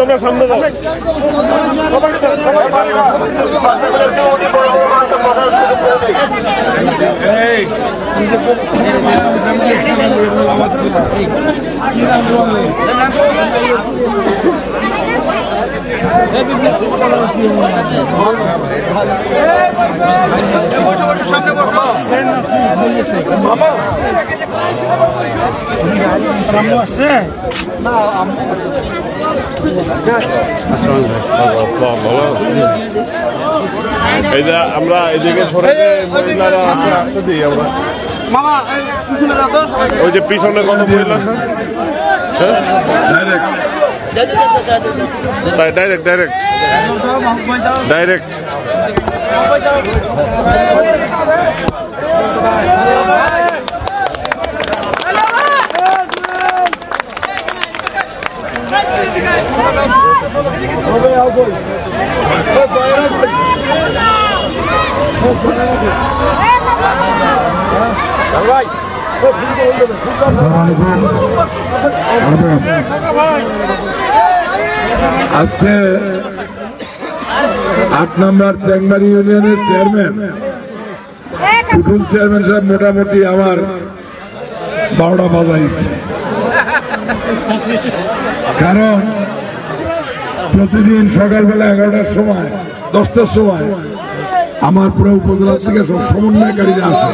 তোমরা সামনে যাও। এই যে আমরা এদিকে সরে দিই আমরা ওই যে পিছনে কত মহিলা আছে ডাইরেক্ট ডাইরেক্ট ডাইরেক্ট আজকে 8 নম্বর চ্যাংমারি ইউনিয়নের চেয়ারম্যান টুটুল চেয়ারম্যান সাহেব মোটামুটি আমার 12টা বাজাইছে, কারণ প্রতিদিন সকালবেলা 11টার সময় 10টার সময় আমার পুরো উপজেলা থেকে সব সমন্বয়কারীরা আসে,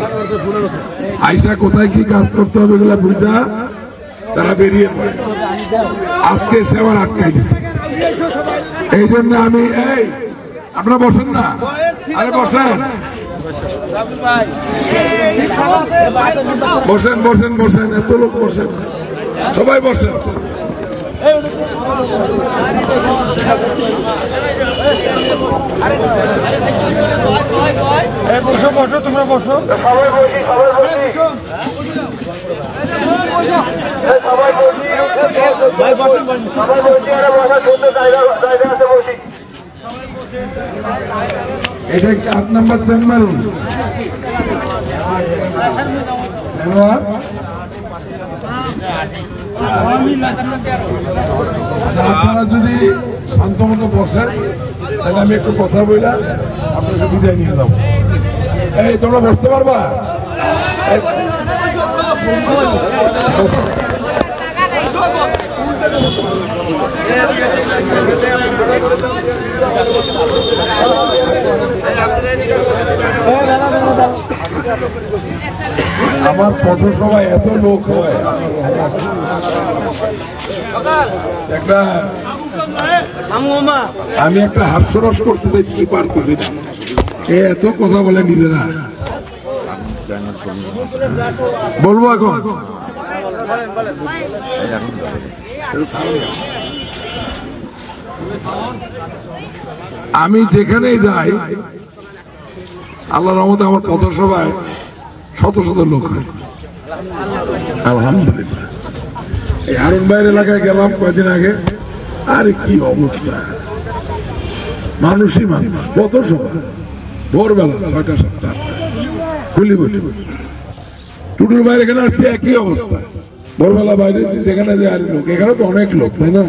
আইসা কোথায় কি কাজ করতে হবে এগুলো বুঝা তারা বেরিয়ে পড়ে। আজকে সে আমার আটকাই দিছে, এই জন্য আমি আপনারা বসেন না, আরে বসেন বসেন বসেন বসেন, এত লোক বসেন, সবাই বসেন। বসো বসো, তোমরা বসো, সবাই বসি সবাই বসি সবাই বসি, আর বসার জন্য জায়গা আছে, বসি। এটা একটা 8 নম্বর চেম্বার, আপনারা যদি শান্ত মতো বসেন তাহলে আমি একটু কথা বললাম, আপনাকে বিদায় নিয়ে যাবো। এই তোমরা বসতে পারবা? আমার পথসভায় এত লোক হয়, আমি একটা হাস্যরস করতে চাই, কি পারতেছি না, এত কথা বলে নিজেরা। বলবো এখন আমি যেখানেই যাই আল্লাহর রহমতে আমার পথসভায় শত শত লোক হয়, আলহামদুলিল্লাহ। এই হারুন ভাইয়ের এলাকায় গেলাম কয়েকদিন আগে, আরে কি অবস্থা, মানুষই মানুষ, পথসভা ভোরবেলা 6টা 7টা খুলি বসে। টুটুর বাইরে এখানে আসছে একই অবস্থা, ভোরবেলা বাইরে যেখানে যে আর লোক, এখানে তো অনেক লোক, তাই না?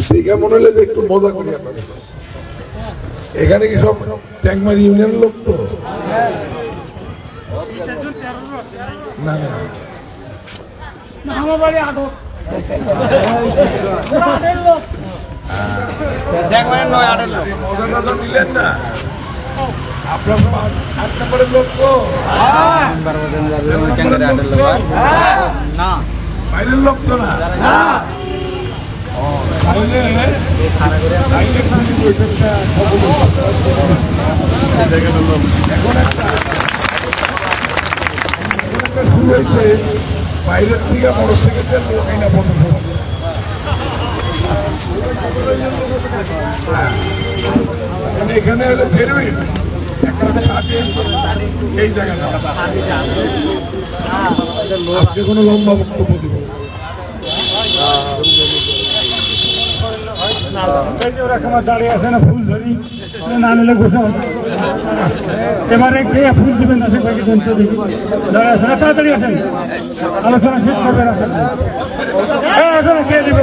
সেইখানে মনে হলে যে একটু মজা করি আপনাদের, এখানে কি সব চ্যাংমারি ইউনিয়নের লোক তো না? আমার বাড়ি আটক মজাটা তো নিলেন না, আপনার সব 8 নম্বরের লোক তো বাইরের লোক তো না। শুরু হয়েছে বাইরের থেকে মোটর সাইকেল লোক না পথসভা, এখানে হলে জেনুইন এই জায়গাটা। আজকে কোনো লম্বা বক্তব্য দেব দাঁড়িয়ে আছে না, ফুল ধরি না নিলে ঘোষণা এবারে কে ফুল দিবেন না, সেটাকে দাঁড়িয়ে আছে না, তাড়াতাড়ি আসেন, আলোচনা শেষ করবেন। আসেন, আসেন, কে দিবে?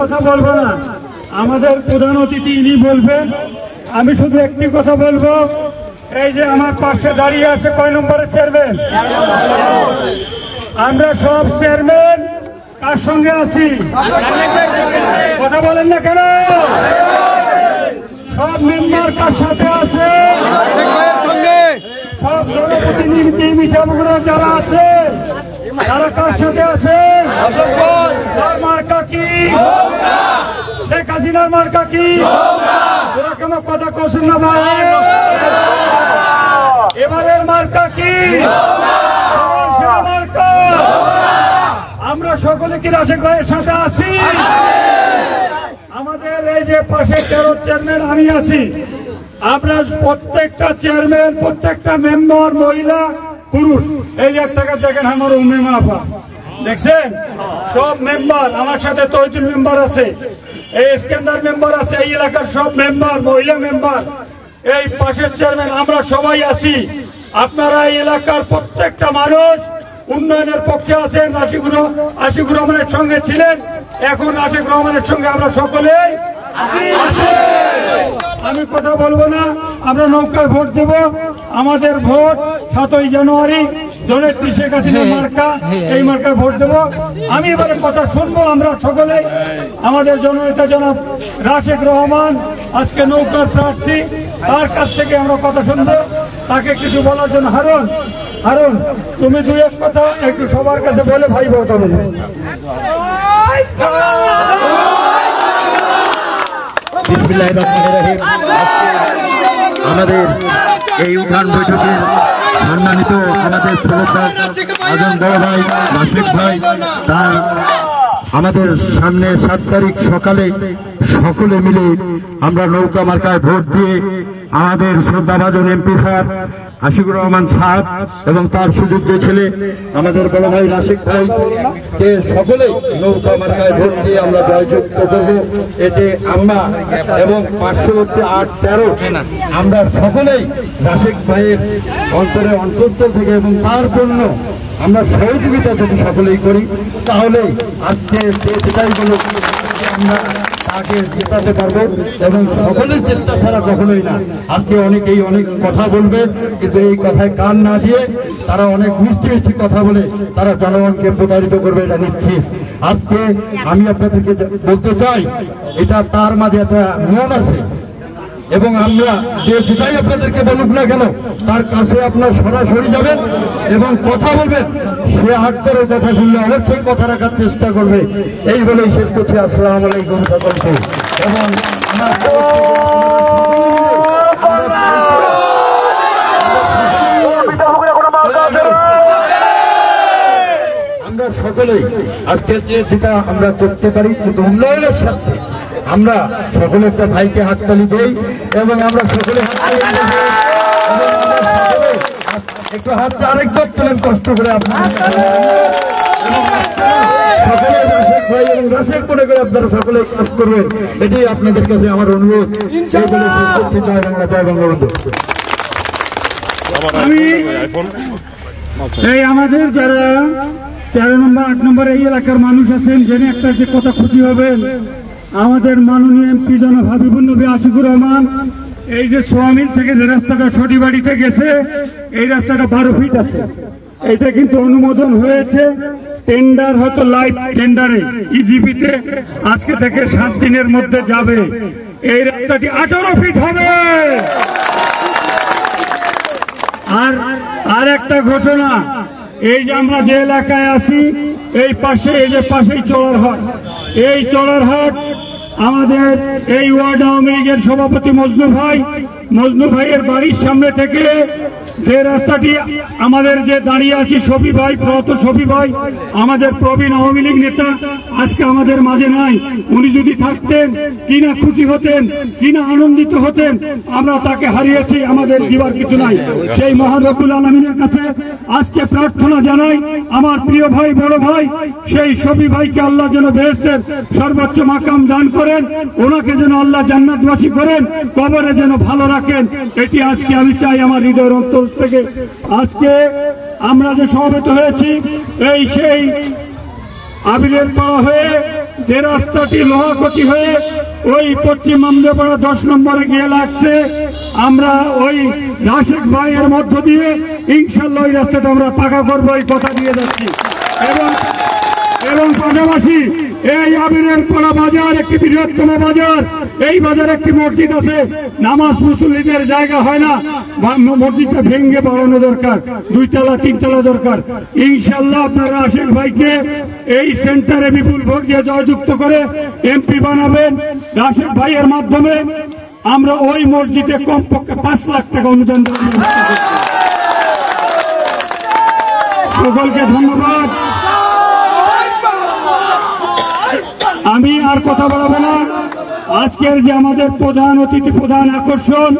কথা বলবো না, আমাদের প্রধান অতিথি ইনি বলবেন। আমি শুধু একটি কথা বলবো, এই যে আমার পাশে দাঁড়িয়ে আছে কয় নম্বরের চেয়ারম্যান, আমরা সব চেয়ারম্যান কার সঙ্গে আছি? কথা বলেন না কেন? সব মেম্বার কার সাথে আছে? সব জনপ্রতিনিধি মিঠামুখরা যারা আছে তারা কার সাথে আছে? মার্কা কি? শেখ হাসিনার মার্কা কি? ওরা কেন কথা কছেন না ভাই? এবারের মার্কা কি? মার্কা। আমরা সকলে কি রাশেক ভাইয়ের সাথে আছি? আমাদের এই যে পাশে 13 চেয়ারম্যান আমি আছি, আমরা প্রত্যেকটা চেয়ারম্যান, প্রত্যেকটা মেম্বার, মহিলা পুরুষ, এই যে টাকা দেখেন আমার উম্মে আপা দেখছেন, সব মেম্বার আমার সাথে তৈতুল মেম্বার আছে, এই ইস্কান্দার মেম্বার আছে, এই এলাকার সব মেম্বার, মহিলা মেম্বার, এই পাশের চেয়ারম্যান, আমরা সবাই আছি। আপনারা এই এলাকার প্রত্যেকটা মানুষ উন্নয়নের পক্ষে আছেন। আশিকুর রহমানের সঙ্গে ছিলেন, এখন আশিকুর রহমানের সঙ্গে আমরা সকলেই আছি। আমি কথা বলবো না, আমরা নৌকায় ভোট দেব। আমাদের ভোট 7ই জানুয়ারি জননেত্রী শেখ হাসিনার মার্কা, এই মার্কায় ভোট দেব। আমি এবারে কথা শুনবো, আমরা সকলেই আমাদের জননেতা জনাব রাশেক রহমান আজকে নৌকার প্রার্থী, তার কাছ থেকে আমরা কথা শুনবো। তাকে কিছু বলার জন্য হারুন তুমি 2-1 কথা একটু সবার কাছে বলে ভাই কথা বলো। বিসমিল্লাহির রহমানির রহিম। আমাদের এই উঠান বৈঠকে সম্মানিত আমাদের শ্রদ্ধা আজম বড় ভাই রাশেক ভাই, তার আমাদের সামনে 7 তারিখ সকালে সকলে মিলে আমরা নৌকা মার্কায় ভোট দিয়ে আমাদের শ্রদ্ধাভাজন এমপি সাহেব আশিকুর রহমান সাহেব এবং তার সুযোগ্য ছেলে আমাদের বড় ভাই রাশেক ভাই কে সকলে নৌকা মার্কায় ভোট দিয়ে আমরা জয়যুক্ত করব। এতে আমরা এবং 508-13 আমরা সকলেই রাশেক ভাইয়ের অন্তরে অন্তঃস্থল থেকে এবং তার জন্য আমরা সহযোগিতা যদি সকলেই করি, তাহলে আজকে যেটাই বলো আমরা তাকে জেতাতে পারবো। এবং সকলের চেষ্টা ছাড়া কখনোই না। আজকে অনেকেই অনেক কথা বলবে, কিন্তু এই কথায় কান না দিয়ে তারা অনেক মিষ্টি মিষ্টি কথা বলে তারা জনগণকে প্রতারিত করবে, এটা নিশ্চিত। আজকে আমি আপনাদেরকে বলতে চাই, এটা তার মাঝে একটা নিয়ম আছে, এবং আমরা যে যেটাই আপনাদেরকে বলুক না কেন তার কাছে আপনার সরাসরি যাবেন এবং কথা বলবেন। সে হাত করে কথা শুনলে অবশ্যই কথা রাখার চেষ্টা করবে। এই বলেই শেষ করছি। আসসালামু আলাইকুম সকলকে। এবং আমরা সকলেই আজকে যেটা আমরা করতে পারি, কিন্তু উন্নয়নের সাথে আমরা সকলে একটা ভাইকে হাততালি দেই এবং আমরা সকলে একটু হাতটা আরেকবার তোলেন কষ্ট করে আপনারা সকলে রাশেক ভাই এবং রাশেক মনে করে আপনারা সকলে কাজ করবেন, এটাই আপনাদের কাছে আমার অনুরোধ। এই আমাদের যারা 13 নম্বর 8 নম্বর এই এলাকার মানুষ আছেন, জেনে একটা যে কথা খুশি হবেন, আমাদের মাননীয় এমপি জনাব হাবিবুর নবী আশিকুর রহমান এই যে সোয়ামিল থেকে যে রাস্তাটা সটিবাড়িতে গেছে, এই রাস্তাটা 12 ফিট আছে। এটা কিন্তু অনুমোদন হয়েছে, টেন্ডার হয়তো লাইভ টেন্ডারে ইজিপিতে আজকে থেকে 7 দিনের মধ্যে যাবে। এই রাস্তাটি 18 ফিট হবে। আর একটা ঘটনা, এই যে আমরা যে এলাকায় আছি, এই পাশে এই যে পাশেই চড়ারহাট, এই চড়ারহাট আমাদের এই ওয়ার্ড আওয়ামী লীগের সভাপতি মজনু ভাইয়ের বাড়ির সামনে থেকে যে রাস্তাটি আমাদের যে দাঁড়িয়ে আছি শফি ভাই, প্রয়াত শফি ভাই, আমাদের প্রবীণ আওয়ামী লীগ নেতা, আজকে আমাদের মাঝে নাই। উনি যদি থাকতেন কিনা খুশি হতেন, কিনা আনন্দিত হতেন। আমরা তাকে হারিয়েছি, আমাদের দিবার কিছু নাই। সেই মহান রব্বুল আলামিনের কাছে আজকে প্রার্থনা জানাই, আমার প্রিয় ভাই, বড় ভাই, সেই শফি ভাইকে আল্লাহ যেন বেহেশতের সর্বোচ্চ মাকাম দান করেন, ওনাকে যেন আল্লাহ জান্নাতবাসী করেন, কবরে যেন ভালো রাখেন। এটি আজকে আমি চাই আমার হৃদয়ের অন্তর থেকে। আজকে আমরা যে সমবেত হয়েছি, এই সেই আবিরের পাড়া হয়ে যে রাস্তাটি লোহাকচি হয়ে ওই পশ্চিম আমদেপাড়া 10 নম্বরে গিয়ে লাগছে, আমরা ওই রাশেক ভাইয়ের মধ্য দিয়ে ইনশাল্লাহ ওই রাস্তাটা আমরা পাকা করবো, এই কথা দিয়ে যাচ্ছি। এবং পাশাপাশি এই আবিরের পাড়া বাজার একটি বৃহত্তম বাজার, এই বাজারে একটি মসজিদ আছে, নামাজ মুসল্লিদের জায়গা হয় না, মসজিদটা ভেঙে বাড়ানো দরকার, 2 তলা 3 তলা দরকার। ইনশাল্লাহ আপনারা আশিক ভাইকে এই সেন্টারে বিপুল ভোট দিয়ে জয়যুক্ত করে এমপি বানাবেন। আশিক ভাইয়ের মাধ্যমে আমরা ওই মসজিদে কমপক্ষে 5 লাখ টাকা অনুদান দেওয়ার ব্যবস্থা করছি। সকলকে ধন্যবাদ। আমি আর কথা বলবো না। আজকের যে আমাদের প্রধান অতিথি, প্রধান আকর্ষণ,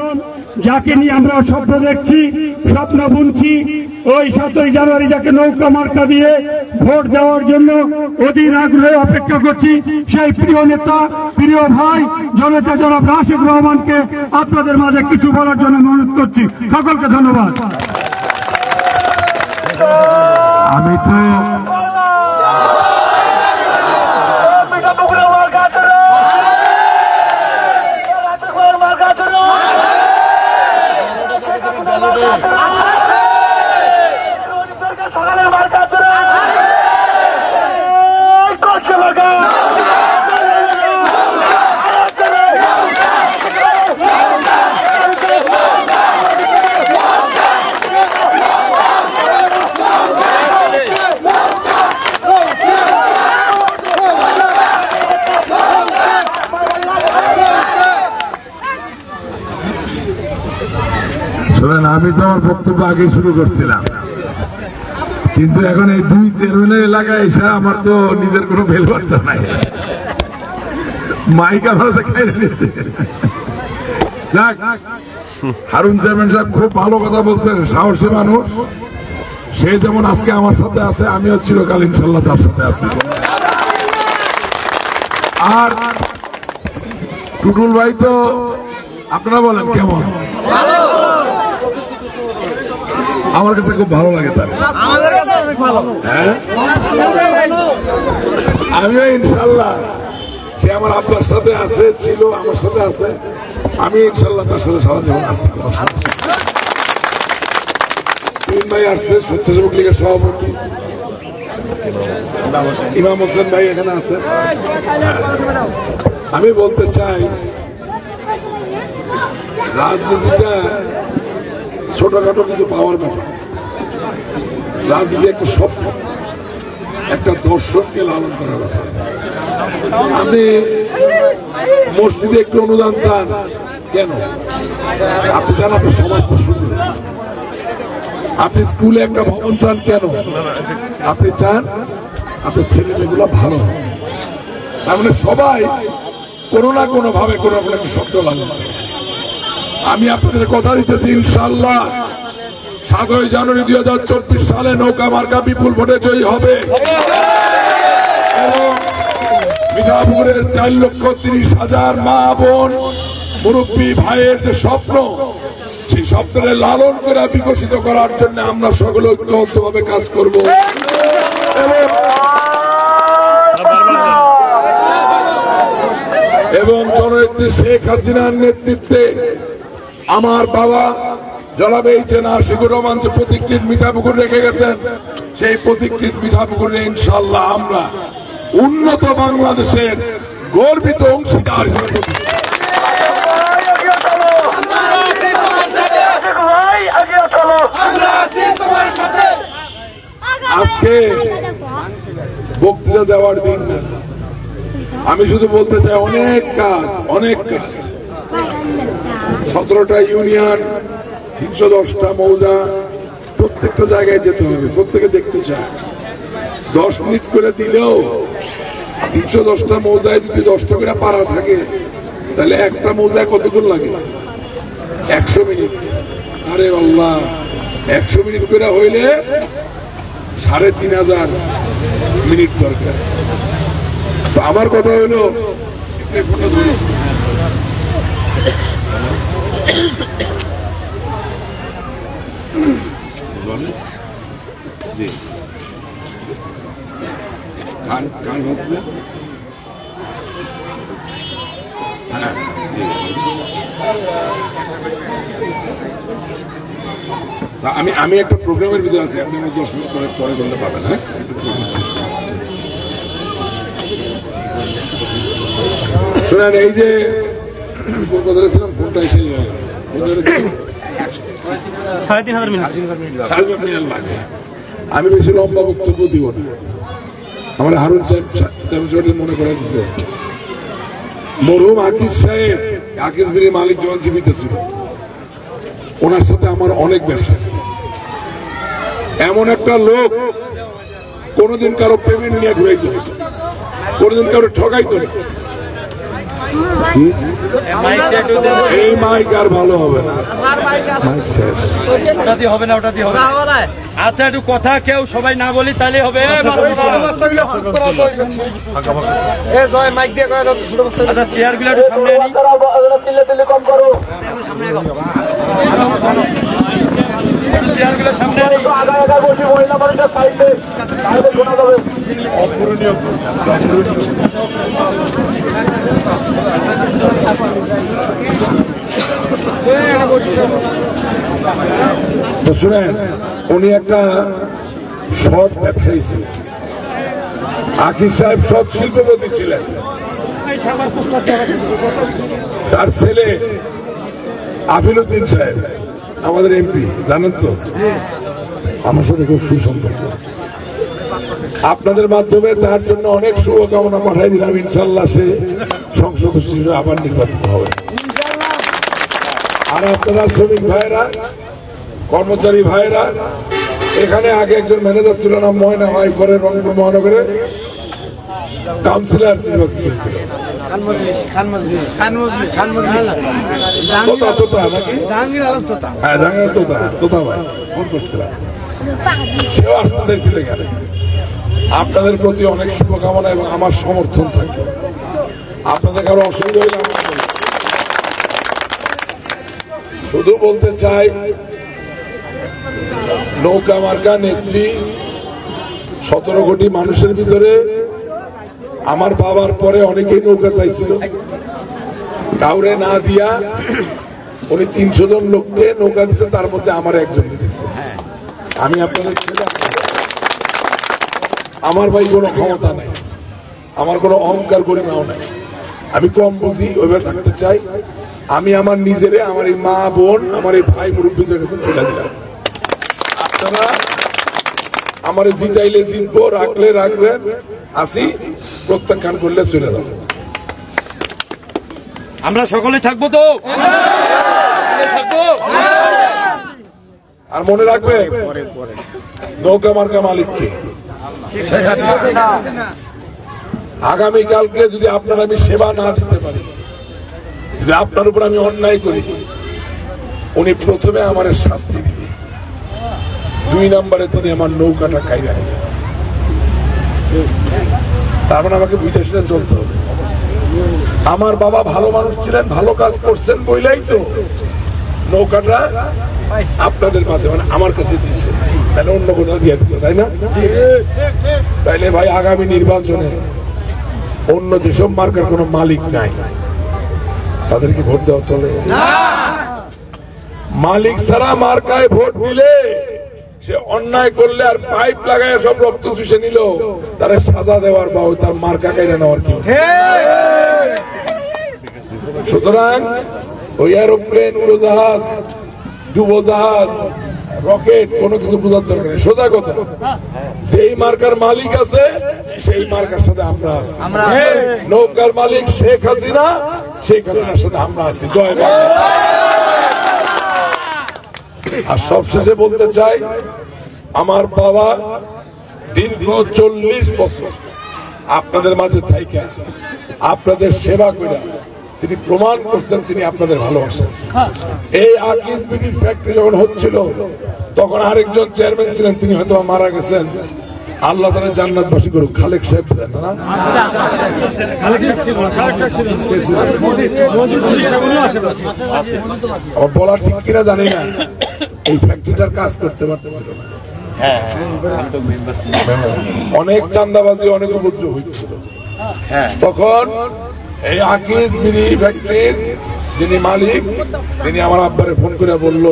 যাকে নিয়ে আমরা স্বপ্ন দেখছি, স্বপ্ন বুনছি, ওই 7ই জানুয়ারি যাকে নৌকা মার্কা দিয়ে ভোট দেওয়ার জন্য অধীর আগ্রহে অপেক্ষা করছি, সেই প্রিয় নেতা, প্রিয় ভাই জনতা জনাব রাশেক রহমানকে আপনাদের মাঝে কিছু বলার জন্য অনুরোধ করছি। সকলকে ধন্যবাদ। আমি তো আমি তো আমার বক্তব্য আগে শুরু করছিলাম, কিন্তু এখন এই 2 চেয়ারম্যানের এলাকায় এসে আমার তো নিজের কোনো ভেলবার্তা নাই। মাইক আমার খাইয়ে নিয়েছে। যাক, হারুন চেয়ারম্যান সাহেব খুব ভালো কথা বলছেন, সাহসী মানুষ। সে যেমন আজকে আমার সাথে আছে, আমিও চিরকাল ইনশাল্লাহ তার সাথে আছি। আর টুটুল ভাই তো আপনারা বলেন কেমন? আমার কাছে খুব ভালো লাগে তার। আমিও ইনশাল্লাহ, সে আমার আব্বার সাথে আছে, ছিল আমার সাথে আছে, আমি ইনশাল্লাহ তার সাথে সারা জীবন আছি। ভাই আসছে, স্বেচ্ছাসেবক লীগের সভাপতি ইমাম হোসেন ভাই এখানে আছে। আমি বলতে চাই, রাজনীতিটা ছোটখাটো কিছু পাওয়ার ব্যাপার। রাজনীতি একটা স্বপ্ন, একটা দর্শনকে লালন করার ব্যাপার। আপনি মসজিদে একটু অনুদান চান কেন? আপনি চান আপনার সমাজটা সুন্দর। আপনি স্কুলে একটা ভবন চান কেন? আপনি চান আপনার ছেলেমেয়েগুলো ভালো হয়। তার মানে সবাই কোনো না কোনো ভাবে কোনো একটা স্বপ্ন লালন করে। আমি আপনাদের কথা দিতেছি, ইনশাল্লাহ 7ই জানুয়ারি 2024 সালে নৌকা মার্কা বিপুল ভোটে জয়ী হবে এবং মিঠাপুকুরের 4,30,000 মা বোন মুরব্বী ভাইয়ের যে স্বপ্ন, সেই স্বপ্নের লালন করে বিকশিত করার জন্য আমরা সকলে ঐক্যবদ্ধভাবে কাজ করব এবং জননেত্রী শেখ হাসিনার নেতৃত্বে আমার বাবা জনাব এইচ.এন. আশিকুর রহমান যে প্রতিকৃত মিঠাপুকুর রেখে গেছেন, সেই প্রতিকৃত মিঠাপুকুরে ইনশাল্লাহ আমরা উন্নত বাংলাদেশের গর্বিত অংশীদার হিসেবে আজকে বক্তৃতা দেওয়ার দিন না। আমি শুধু বলতে চাই, অনেক কাজ 17টা ইউনিয়ন, 310টা মৌজা, প্রত্যেকটা জায়গায় যেতে হবে, প্রত্যেকে দেখতে চায়। 10 মিনিট করে দিলেও 310টা মৌজায় যদি 10টা করে পাড়া থাকে, তাহলে একটা মৌজায় কতক্ষণ লাগে? 100 মিনিট। আরে আল্লাহ, 100 মিনিট করে হইলে 3,500 মিনিট দরকার। তো আমার কথা হইল, আমি একটা প্রোগ্রামের ভিতরে আছি, আপনি আমার 10 মিনিট পরে করলে পাবেন। হ্যাঁ, শুনেন, এই যে কলকাতা ছিলাম, ফোনটা এসে 3.5 মিনিট লাগে। আমি বেশি লম্বা বক্তব্য দিব না। আমার হারুন সাহেব মনে করে দিচ্ছে, মরহুম আকিজ সাহেব, আকিজ বিড়ির মালিক যখন জীবিত ছিল, ওনার সাথে আমার অনেক ব্যবসা ছিল। এমন একটা লোক কোনদিন কারো পেমেন্ট নিয়ে ঘুরাইতো না, কোনদিন কারো ঠকাইতো না। এই মাইক আর ভালো হবে না, মাইক শেষ। আচ্ছা, একটু কথা কেউ সবাই না বলি তাহলে হবে। আচ্ছা, চেয়ার গুলো একটু সামনে আনি। চেয়ার গুলো সামনে আনি। তো শুনেন, উনি একটা সৎ ব্যবসায়ী ছিলেন। আকিজ সাহেব সৎ শিল্পপতি ছিলেন। তার ছেলে আফিলউদ্দিন সাহেব আমাদের এমপি, জানেন তো, আমার সাথে খুব সুসম্পর্ক। আপনাদের মাধ্যমে তার জন্য অনেক শুভকামনা পাঠাই দিলাম। ইনশাল্লাহ সে সংসদ হিসেবে আবার নির্বাচিত হবে। আর আপনারা শ্রমিক ভাইরা, কর্মচারী ভাইরা, এখানে আগে একজন ম্যানেজার ছিল না ময়না ভাই, পরে রংপুর মহানগরে কাউন্সিলর নির্বাচিত হয়েছিল। সেও আসতে চাইছিল এখানে। আপনাদের প্রতি অনেক শুভকামনা এবং আমার সমর্থন থাকে। আপনাদের কারো অসুবিধা হইলে শুধু বলতে চাই, নৌকা মার্কা নেত্রী 17 কোটি মানুষের ভিতরে আমার বাবার পরে অনেকেই নৌকা চাইছিল, কাউরে না দিয়া উনি 300 জন লোককে নৌকা দিচ্ছে, তার মধ্যে আমার একজন দিচ্ছে। আমি আপনাদের ছেলে, আমার ভাই কোনো ক্ষমতা নাই, আমার কোনো অহংকার গরিমাও নাই, আমি কম বুঝি, ওইভাবে থাকতে চাই। আমি আমার নিজেরে, আমার এই মা বোন, আমার এই ভাই মুরব্বীদের কাছে তুলে দিলাম। আপনারা আমার জিতাইলে জিতবো, রাখলে রাখবেন, আসি, প্রত্যাখ্যান করলে চলে যাবো। আমরা সকলে থাকবো তো, থাকবো। আর মনে রাখবে, নৌকা মার্কা মালিককে আগামীকালকে যদি আপনার আমি সেবা না দিতে পারি, যদি আপনার উপর আমি অন্যায় করি, উনি প্রথমে আমার শাস্তি দিবে, 2 নম্বরে তিনি আমার নৌকাটা কাইরা নেবেন। তার মানে আমাকে বুঝে শুনে চলতে হবে। আমার বাবা ভালো মানুষ ছিলেন, ভালো কাজ করছেন বইলাই তো নৌকাটা আপনাদের মাঝে, মানে আমার কাছে দিয়েছে, তাহলে অন্য কোথাও দিয়ে দিত, তাই না? তাইলে ভাই, আগামী নির্বাচনে অন্য যেসব মার্কার কোন মালিক নাই, তাদেরকে ভোট দেওয়া চলে? মালিক ছাড়া মার্কায় ভোট দিলে সে অন্যায় করলে আর পাইপ লাগায় সব রক্ত চুষে নিল, তারা সাজা দেওয়ার বা তার মার্কা কেড়ে নেওয়ার কি? সুতরাং ওই এরোপ্লেন, উড়োজাহাজ, ডুবোজাহাজ, রকেট কোনো কিছু বোঝার দরকার নেই। সোজা কথা, যেই মার্কার মালিক আছে সেই মার্কার সাথে আমরা আছি। নৌকার মালিক শেখ হাসিনা, শেখ হাসিনার সাথে আমরা আছি। জয় বাংলা। আর সবশেষে বলতে চাই, আমার বাবা দীর্ঘ 40 বছর আপনাদের মাঝে থাইকা আপনাদের সেবা করে তিনি প্রমাণ করছেন তিনি আপনাদের ভালোবাসেন। এই আকিজ বিড়ির ফ্যাক্টরি যখন হচ্ছিল, তখন আরেকজন চেয়ারম্যান ছিলেন, তিনি হয়তো মারা গেছেন, আল্লাহ তারা জান্নাতবাসী করুক, খালেক সাহেব ছিলেন না? আমার বলা ঠিক কিনা জানি না, এই ফ্যাক্টরিটার কাজ করতে পারতেছিল না, অনেক চান্দাবাজি, অনেক উপদ্রব হয়েছিল। তখন এই আকিজ বিড়ি ফ্যাক্টরির যিনি মালিক তিনি আমার আব্বারে ফোন করে বলল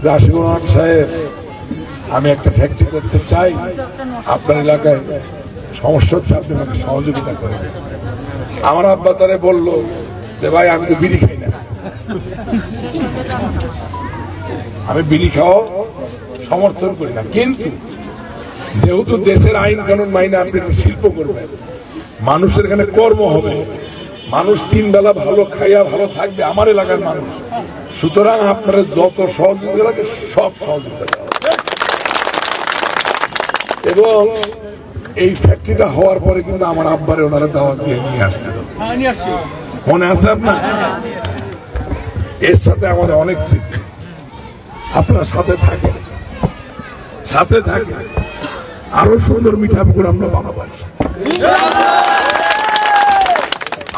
যে আশিকুর রহমান সাহেব, আমি একটা ফ্যাক্টরি করতে চাই, আপনার এলাকায় সমস্যা হচ্ছে, আপনি আমাকে সহযোগিতা করেন। আমার আব্বা তারে বলল যে ভাই, আমি তো বিড়ি খাই না, আমি বিড়ি খাওয়া সমর্থন করি না, কিন্তু যেহেতু দেশের আইন কানুন মাইনে আপনি শিল্প করবেন, মানুষের এখানে কর্ম হবে, মানুষ 3 বেলা ভালো খাইয়া ভালো থাকবে, আমার এলাকার মানুষ, সুতরাং আপনারা যত সহযোগিতা লাগে সব সহযোগিতা দেওয়া। এবং এই ফ্যাক্টরিটা হওয়ার পরে কিন্তু আমার আব্বারে ওনারা দাওয়াত দিয়ে নিয়ে আসছিল, মনে আছে আপনার? এর সাথে আমাদের অনেক স্মৃতি। আপনারা সাথে থাকেন, সাথে থাকেন, আরো সুন্দর মিঠাপুকুর আমরা বানাবো।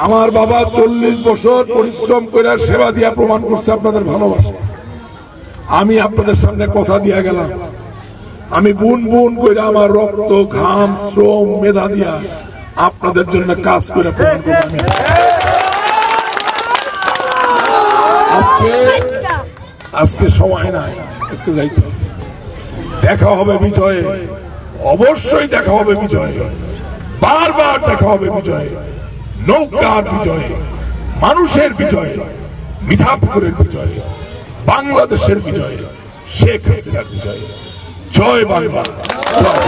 আমার বাবা 40 বছর পরিশ্রম করে সেবা দিয়া প্রমাণ করছে আপনাদের ভালোবাসা। আমি আপনাদের সামনে কথা দিয়া গেলাম, আমি বুন বুন করে আমার রক্ত ঘাম শ্রম মেধা দিয়া আপনাদের জন্য কাজ করে প্রমাণ করলাম। আজকে সময় নাই, আজকে যাইতে হবে। দেখা হবে বিজয়ে, অবশ্যই দেখা হবে বিজয়ে, বারবার দেখা হবে বিজয়ে, নৌকার বিজয়ে, মানুষের বিজয়ে, মিঠাপুকুরের বিজয়ে, বাংলাদেশের বিজয়ে, শেখ হাসিনার বিজয়ে। জয় বাংলা, জয়।